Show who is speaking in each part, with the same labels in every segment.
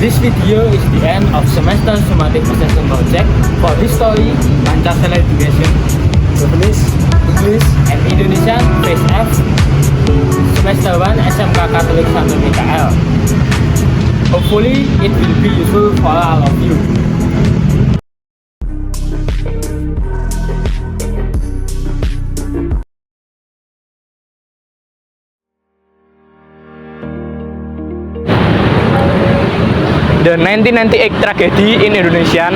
Speaker 1: This video is the end of semester Somatic Assessment Project for History, Pancasila Education, Japanese, English, and Indonesian Phase F, Semester 1 SMK Katolik 1 BKL. Hopefully, it will be useful for all of you.
Speaker 2: The 1998 tragedy in Indonesia,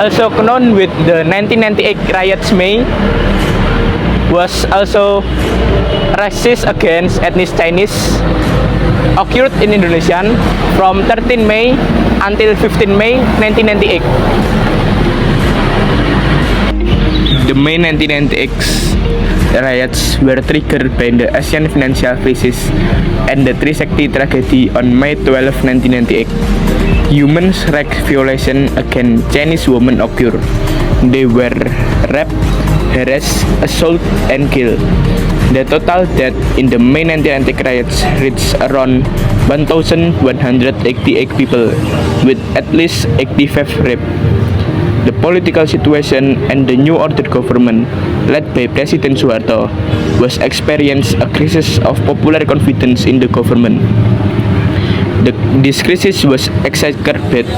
Speaker 2: also known with the 1998 riots May, was also racist against ethnic Chinese, occurred in Indonesia from 13 May until 15 May 1998. The May 1998 riots were triggered by the Asian financial crisis and the Trisakti tragedy on May 12, 1998. Human rights violation against Chinese women occurred. They were raped, harassed, assaulted, and killed. The total death in the May 1998 riots reached around 1,188 people, with at least 85 raped. The political situation and the new order government, led by President Suharto, was experienced a crisis of popular confidence in the government. This crisis was exacerbated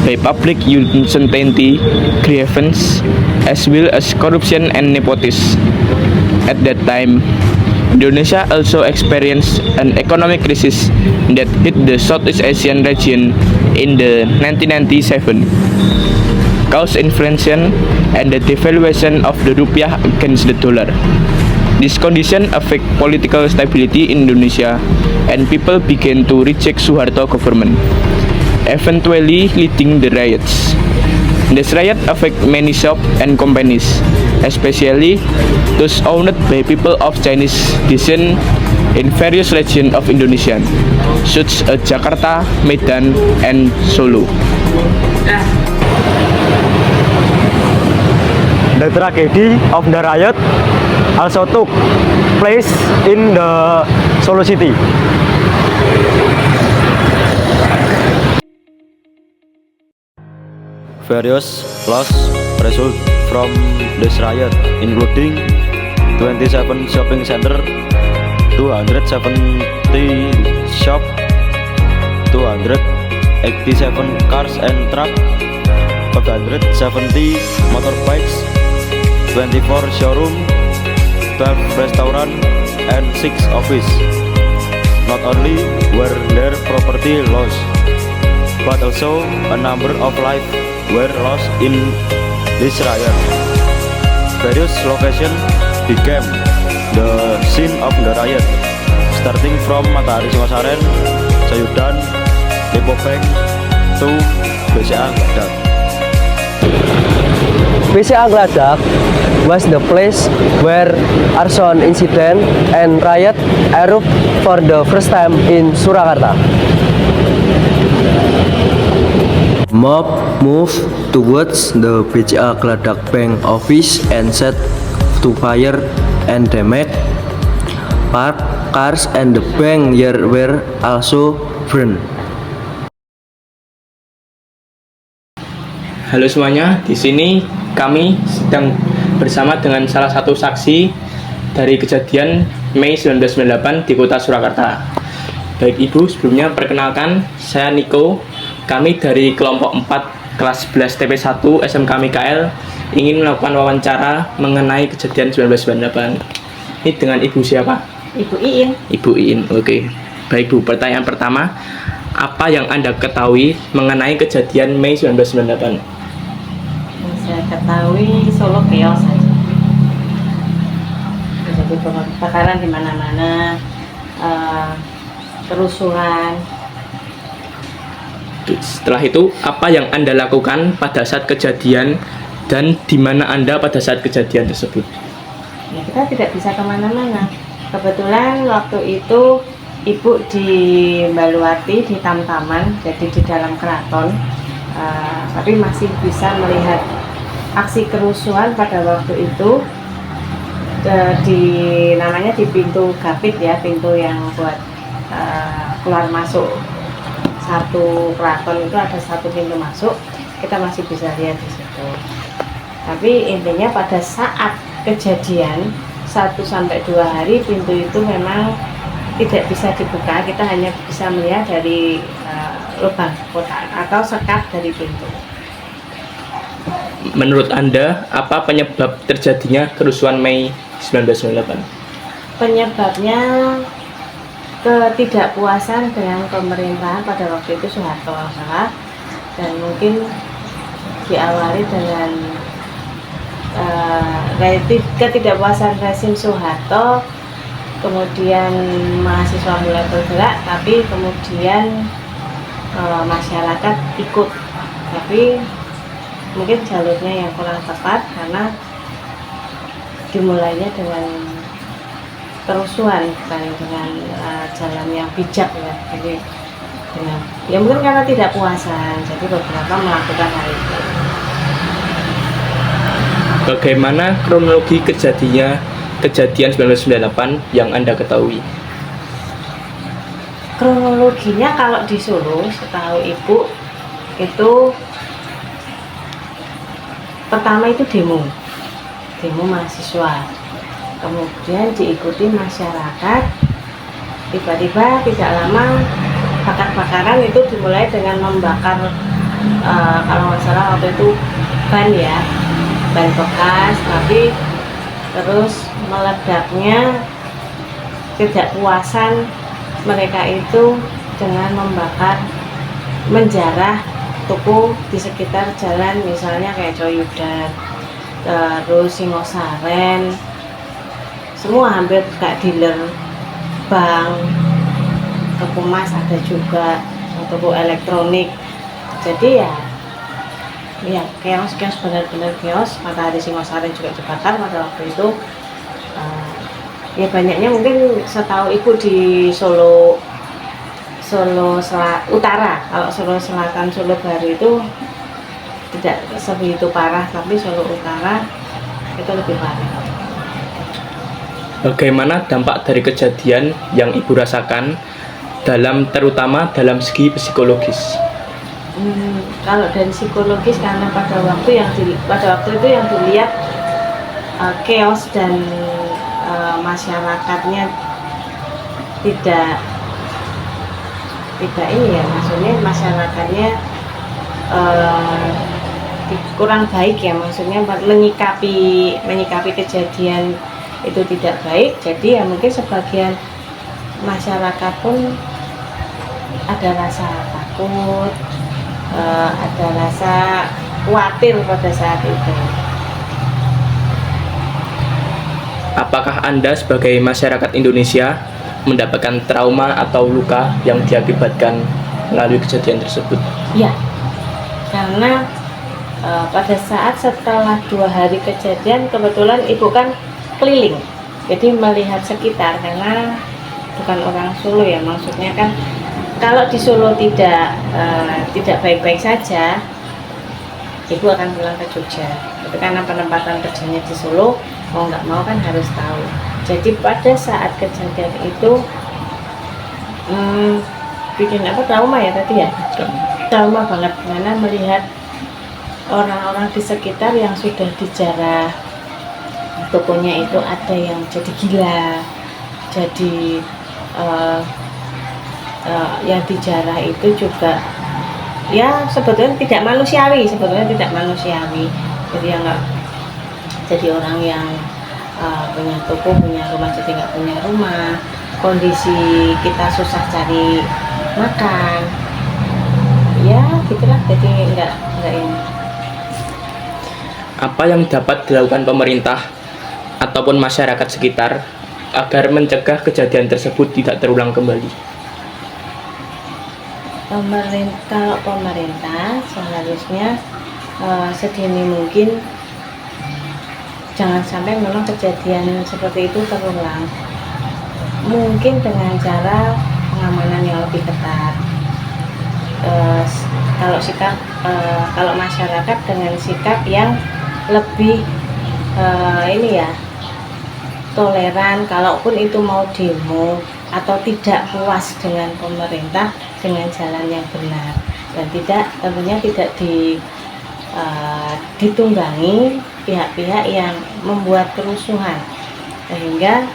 Speaker 2: by public uncertainty, grievance, as well as corruption and nepotism. At that time, Indonesia also experienced an economic crisis that hit the Southeast Asian region in the 1997. Caused inflation and the devaluation of the rupiah against the dollar. This condition affect political stability in Indonesia, and people began to reject Suharto government, eventually leading the riots. This riot affect many shops and companies, especially those owned by people of Chinese descent in various regions of Indonesia, such as Jakarta, Medan, and Solo.
Speaker 3: The tragedy of the riot also took place in the Solo city.
Speaker 4: Various loss result from this riot, including 27 shopping centers, 270 shops, 287 cars and trucks, 570 motorbikes, 24 showrooms, 12 restaurants, and 6 offices. Not only were there property lost, but also a number of lives were lost in this riot. Various locations became the scene of the riot, starting from Matahari Singosaren, Sayudan, Lipopeng, to BCA Gladak.
Speaker 3: BCA Gladak was the place where arson incident and riot erupted for the first time in Surakarta.
Speaker 5: Mob moved towards the BCA Gladak Bank office and set to fire and damage parked cars, and the bank were also burned.
Speaker 2: Halo semuanya, di sini kami sedang bersama dengan salah satu saksi dari kejadian Mei 1998 di kota Surakarta. Baik Ibu, sebelumnya perkenalkan, saya Niko. Kami dari kelompok 4 kelas 11 TP1 SMK Mikael ingin melakukan wawancara mengenai kejadian 1998. Ini dengan Ibu siapa?
Speaker 6: Ibu Iin.
Speaker 2: Ibu Iin, oke. Baik Bu, pertanyaan pertama, apa yang Anda ketahui mengenai kejadian Mei 1998?
Speaker 6: Yang saya ketahui Solo chaos saja. Jadi kebakaran di mana-mana, kerusuhan.
Speaker 2: Setelah itu, apa yang Anda lakukan pada saat kejadian dan di mana Anda pada saat kejadian tersebut?
Speaker 6: Ya, kita tidak bisa kemana-mana. Kebetulan waktu itu Ibu di Baluwati di Tamtaman, jadi di dalam keraton, tapi masih bisa melihat aksi kerusuhan pada waktu itu di namanya di pintu Gapit ya, pintu yang buat keluar masuk satu keraton itu ada satu pintu masuk, kita masih bisa lihat di situ. Tapi intinya pada saat kejadian 1-2 hari pintu itu memang tidak bisa dibuka, kita hanya bisa melihat dari lubang kotak atau sekat dari pintu.
Speaker 2: Menurut Anda, apa penyebab terjadinya kerusuhan Mei 1998?
Speaker 6: Penyebabnya ketidakpuasan dengan pemerintahan pada waktu itu Soeharto salah, dan mungkin diawali dengan ketidakpuasan rezim Soeharto, kemudian mahasiswa mulai bergerak, tapi kemudian masyarakat ikut, tapi mungkin jalurnya yang kurang tepat karena dimulainya dengan kerusuhan bukan dengan jalan yang bijak ya. Jadi dengan, ya mungkin karena tidak puasan, jadi beberapa melakukan hal itu.
Speaker 2: Bagaimana kronologi kejadian 1998 yang Anda ketahui?
Speaker 6: Kronologinya kalau di Solo, setahu Ibu, itu pertama itu demo mahasiswa, kemudian diikuti masyarakat, tiba-tiba tidak lama bakar-bakaran itu dimulai dengan membakar kalau nggak salah waktu itu ban bekas, tapi terus meledaknya ketidakpuasan mereka itu dengan menjarah toko di sekitar jalan, misalnya kayak Coyudan, terus Singosaren, semua hampir kayak dealer, bank, toko emas ada juga, toko elektronik. Jadi ya chaos benar-benar chaos. Matahari Singosaren juga dibakar pada waktu itu. Ya banyaknya mungkin setahu Ibu di Solo Utara. Kalau Solo Selatan, Solo Baru itu tidak sebegitu parah, tapi Solo Utara itu lebih parah.
Speaker 2: Bagaimana dampak dari kejadian yang Ibu rasakan terutama dalam segi psikologis?
Speaker 6: Kalau dari psikologis, karena pada waktu itu yang dilihat chaos dan masyarakatnya tidak ini ya, maksudnya masyarakatnya kurang baik ya, maksudnya menyikapi kejadian itu tidak baik. Jadi ya mungkin sebagian masyarakat pun ada rasa takut, ada rasa khawatir pada saat itu.
Speaker 2: Apakah Anda sebagai masyarakat Indonesia mendapatkan trauma atau luka yang diakibatkan melalui kejadian tersebut?
Speaker 6: Ya, karena pada saat setelah 2 hari kejadian, kebetulan Ibu kan keliling, jadi melihat sekitar, karena bukan orang Solo ya, maksudnya kan kalau di Solo tidak baik-baik saja, Ibu akan pulang ke Jogja. Tapi karena penempatan kerjanya di Solo, mau nggak mau kan harus tahu. Jadi pada saat kejadian itu bikin trauma ya tadi ya, trauma banget, karena melihat orang-orang di sekitar yang sudah dijarah tokonya itu, ada yang jadi gila, jadi yang dijarah itu juga ya sebetulnya tidak manusiawi, jadi yang nggak, jadi orang yang punya toko, punya rumah jadi nggak punya rumah, kondisi kita susah cari makan, ya gitulah, jadi nggak ini.
Speaker 2: Apa yang dapat dilakukan pemerintah ataupun masyarakat sekitar agar mencegah kejadian tersebut tidak terulang kembali?
Speaker 6: Kalau pemerintah seharusnya sedini mungkin jangan sampai memang kejadian seperti itu terulang. Mungkin dengan cara pengamanan yang lebih ketat. Kalau masyarakat dengan sikap yang lebih toleran, kalaupun itu mau demo, atau tidak puas dengan pemerintah dengan jalan yang benar, dan tentunya tidak ditunggangi pihak-pihak yang membuat kerusuhan, sehingga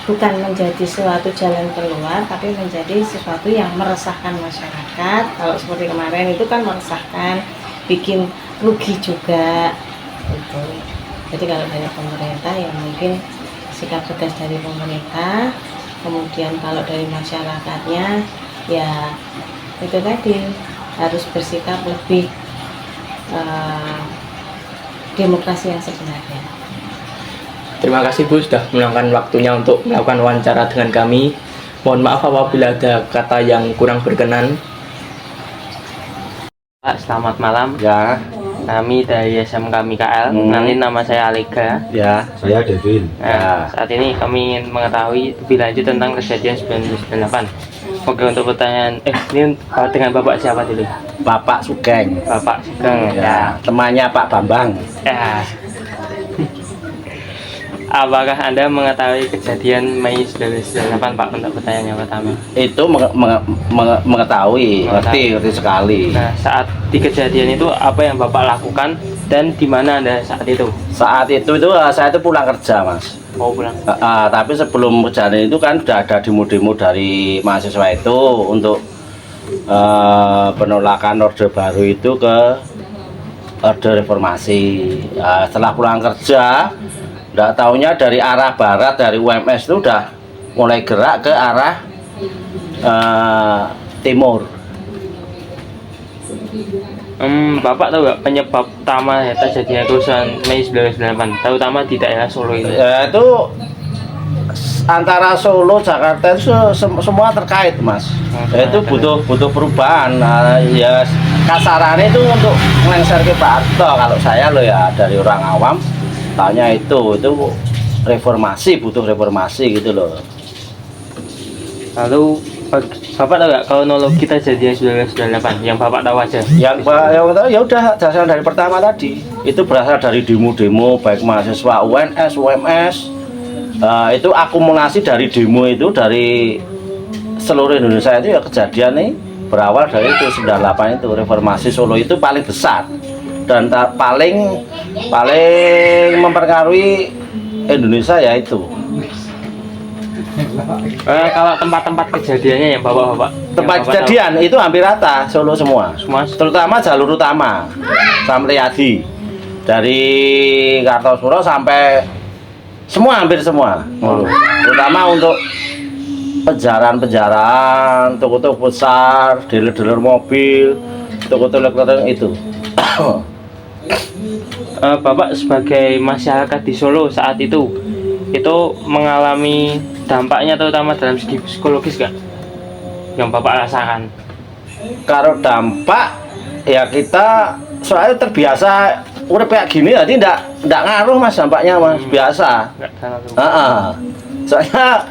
Speaker 6: bukan menjadi suatu jalan keluar, tapi menjadi sesuatu yang meresahkan masyarakat. Kalau seperti kemarin itu kan meresahkan, bikin rugi juga gitu. Jadi kalau dari pemerintah ya mungkin sikap tegas dari pemerintah, kemudian kalau dari masyarakatnya ya itu tadi harus bersikap lebih demokrasi yang sebenarnya.
Speaker 2: Terima kasih Bu sudah meluangkan waktunya untuk melakukan wawancara dengan kami. Mohon maaf apabila ada kata yang kurang berkenan.
Speaker 7: Pak, selamat malam.
Speaker 8: Ya,
Speaker 7: Kami dari SMK Mikael. Nanti nama saya Alega.
Speaker 8: ya, saya Devin.
Speaker 7: Nah, saat ini kami ingin mengetahui lebih lanjut tentang kejadian 1998. Oke, untuk pertanyaan, ini dengan Bapak siapa dulu?
Speaker 8: Bapak Sugeng.
Speaker 7: Bapak Sugeng.
Speaker 8: Ya, temannya Pak Bambang.
Speaker 7: Ya. Apakah Anda mengetahui kejadian Mei 1998, Pak? Untuk pertanyaan yang pertama.
Speaker 8: Itu mengetahui, ngerti sekali.
Speaker 7: Nah, saat di kejadian itu apa yang Bapak lakukan dan di mana Anda saat itu?
Speaker 8: Saat itu saya itu pulang kerja, Mas.
Speaker 7: Oh, pulang.
Speaker 8: Tapi sebelum kejadian itu kan sudah ada demo-demo dari mahasiswa itu untuk penolakan Orde Baru itu ke Orde Reformasi. Setelah pulang kerja, nggak taunya dari arah barat, dari UMS itu udah mulai gerak ke arah timur.
Speaker 7: Bapak tahu nggak penyebab utama terjadinya kerusuhan Mei 1998, terutama di daerah Solo ini?
Speaker 8: Ya, itu antara Solo, Jakarta itu semua terkait, Mas. Ya, itu butuh perubahan. Ya kasarannya itu untuk melengsar ke Pak Harto. Kalau saya loh ya dari orang awam, tanya itu reformasi, butuh reformasi gitu loh.
Speaker 7: Lalu Bapak tahu nggak kronologi terjadinya 1998 yang Bapak tahu aja?
Speaker 8: Yang tahu ya udah dasar dari pertama tadi. Itu berasal dari demo-demo baik mahasiswa UNS, UMS. Itu akumulasi dari demo itu dari seluruh Indonesia itu ya kejadian nih berawal dari itu 98 itu reformasi Solo itu paling besar dan paling mempengaruhi Indonesia ya itu.
Speaker 7: Kalau tempat-tempat kejadiannya yang Bapak
Speaker 8: Tempat kejadian itu hampir rata Solo semua, terutama jalur utama sampai Yadi dari Kartosuro sampai semua, hampir semua. Terutama untuk penjarahan, toko-toko besar, dealer-dealer mobil, toko-toko elektronik itu.
Speaker 7: Bapak sebagai masyarakat di Solo saat itu mengalami dampaknya terutama dalam segi psikologis nggak yang Bapak rasakan?
Speaker 8: Kalau dampak ya kita soalnya terbiasa udah kayak gini, jadi enggak ngaruh Mas dampaknya, Mas, biasa. Soalnya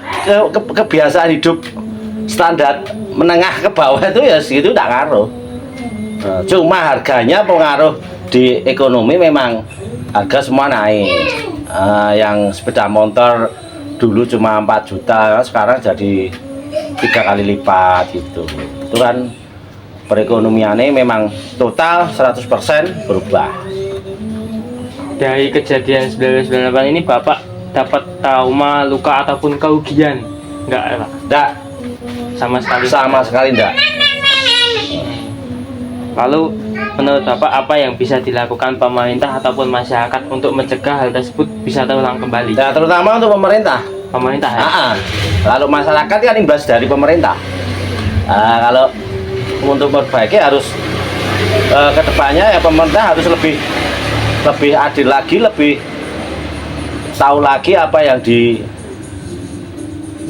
Speaker 8: kebiasaan hidup standar menengah ke bawah itu ya segitu enggak ngaruh. Cuma harganya pengaruh di ekonomi, memang harga semua naik. Yang sepeda motor dulu cuma 4 juta, sekarang jadi 3 kali lipat gitu. Itu kan perekonomiannya memang total 100% berubah.
Speaker 7: Dari kejadian 1998 ini Bapak dapat trauma, luka ataupun kerugian enggak, Pak?
Speaker 8: Enggak. Sama sekali enggak.
Speaker 7: Lalu menurut Bapak apa yang bisa dilakukan pemerintah ataupun masyarakat untuk mencegah hal tersebut bisa terulang kembali?
Speaker 8: Ya, terutama untuk pemerintah.
Speaker 7: Pemerintah ya?
Speaker 8: Lalu masyarakat kan imbas dari pemerintah. Kalau untuk memperbaiki harus kedepannya ya pemerintah harus lebih adil lagi, lebih tahu lagi apa yang di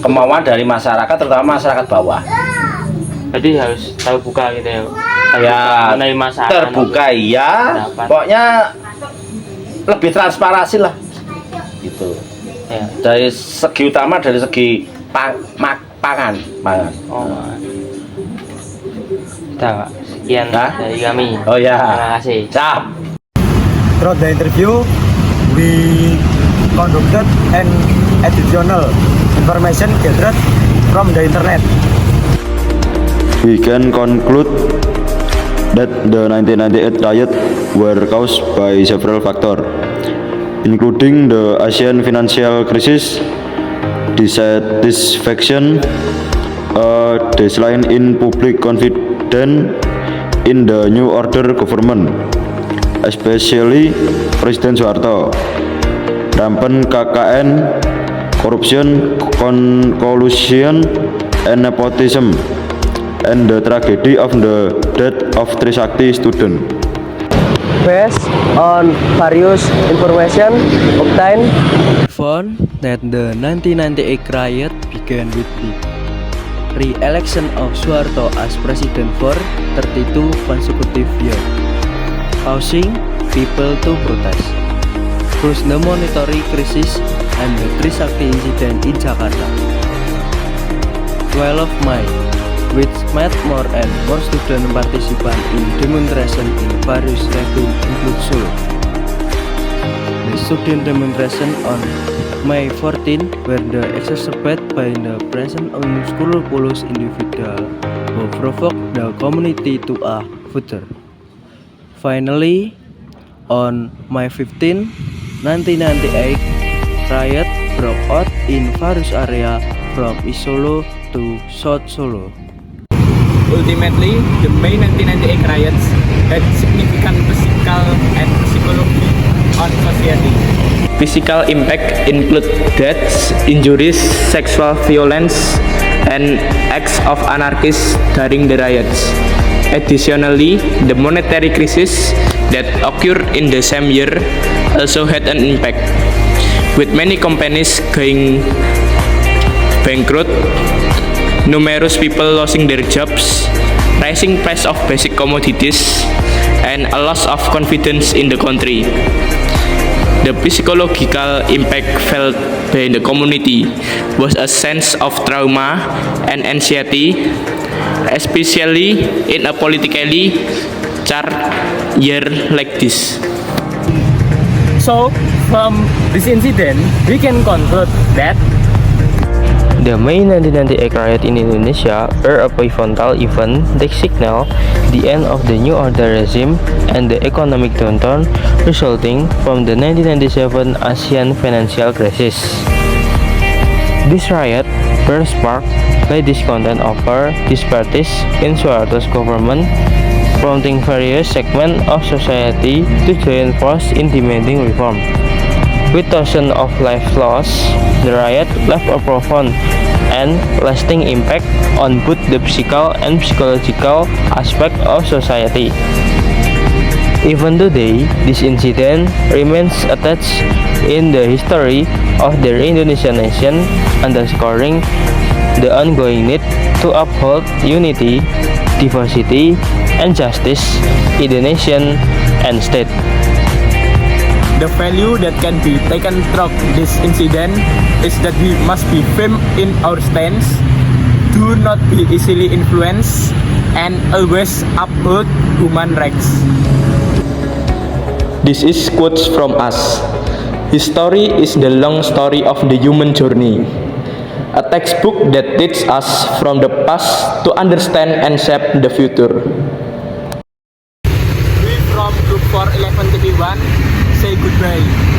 Speaker 8: kemauan dari masyarakat, terutama masyarakat bawah.
Speaker 7: Jadi harus terbuka gitu ya? Menerima saran,
Speaker 8: Terbuka ya, pokoknya lebih transparansi lah gitu
Speaker 7: ya.
Speaker 8: Dari segi utama, dari segi pangan.
Speaker 7: Sudah, Pak. Sekian dari kami.
Speaker 8: Oh ya,
Speaker 7: terima kasih.
Speaker 8: Siap.
Speaker 9: Throughout the interview, we conducted an additional information gathered from the internet.
Speaker 4: We can conclude that the 1998 riot were caused by several factors, including the Asian financial crisis, dissatisfaction, a decline in public confidence in the new order government, especially President Soeharto, rampant KKN, corruption, collusion, and nepotism, and the tragedy of the death of Trisakti student.
Speaker 3: Based on various information obtained,
Speaker 5: Found that the 1998 riot began with the re-election of Suharto as president for 32 consecutive years, causing people to protest. Plus the monetary crisis and the Trisakti incident in Jakarta. 12 May, which made more and more student participant in demonstration in various regions include Solo. The student demonstration on May 14 were exacerbated by the presence of unscrupulous individuals who provoked the community to a further. Finally, on May 15, 1998, riot broke out in various areas from East Solo to South Solo.
Speaker 1: Ultimately, the May 1998 riots had significant physical and psychological on society.
Speaker 2: Physical impact include deaths, injuries, sexual violence, and acts of anarchists during the riots. Additionally, the monetary crisis that occurred in the same year also had an impact, with many companies going bankrupt, numerous people losing their jobs, rising price of basic commodities, and a loss of confidence in the country. The psychological impact felt by the community was a sense of trauma and anxiety, especially in a politically charged year like this.
Speaker 1: So, from this incident, we can conclude that
Speaker 7: The May 1998 riot in Indonesia were a pivotal event that signaled the end of the New Order regime and the economic downturn resulting from the 1997 Asian financial crisis. This riot were sparked by discontent over disparities in Suharto's government, prompting various segments of society to join forces in demanding reform. With thousands of lives lost, the riot left a profound and lasting impact on both the physical and psychological aspect of society. Even today, this incident remains attached in the history of the Indonesian nation, underscoring the ongoing need to uphold unity, diversity, and justice in the nation and state.
Speaker 1: the value that can be taken from this incident is that we must be firm in our stance, do not be easily influenced, and always uphold human rights.
Speaker 2: This is quotes from us. History is the long story of the human journey. A textbook that teaches us from the past to understand and shape the future.
Speaker 1: We from Group 41131 say goodbye.